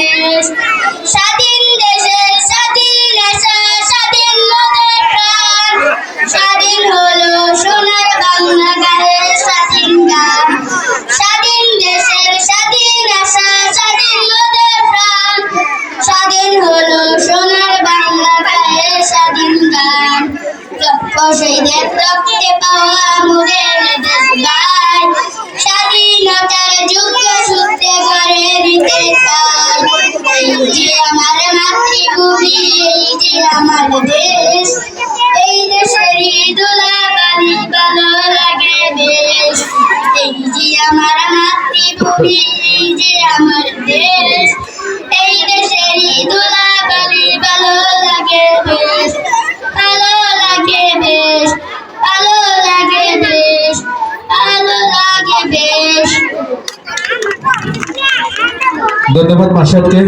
বেশ। স্বাধীন দেশের স্বাধীন আশা, স্বাধীন মোদের প্রাণ, স্বাধীন হলো সোনার বাংলা গায়ে স্বাধীন গান। স্বাধীন দেশের স্বাধীন আশা, স্বাধীন মোদের প্রাণ, স্বাধীন হলো সোনার বাংলা গায়ে স্বাধীন গান। লক্ষ শহীদের রক্তে পাওয়া মোদের দেশ ভাই, স্বাধীনতার যুগ সূত্রে গড়ে দিতে চাই। এই যে আমার মাতৃভূমি, এই যে আমার দেশ, এই দেশেরই ধুলাবালি ভালো লাগে বেশ। এই যে আমার মাতৃভূমি, এই যে আমার দেশ, এই দেশেরই ধুলাবালি ভালো লাগে বেশ, ভালো লাগে বেশ, ভালো লাগে বেশ, ভালো লাগে বেশ। ধন্যবাদ মাস্টারকে।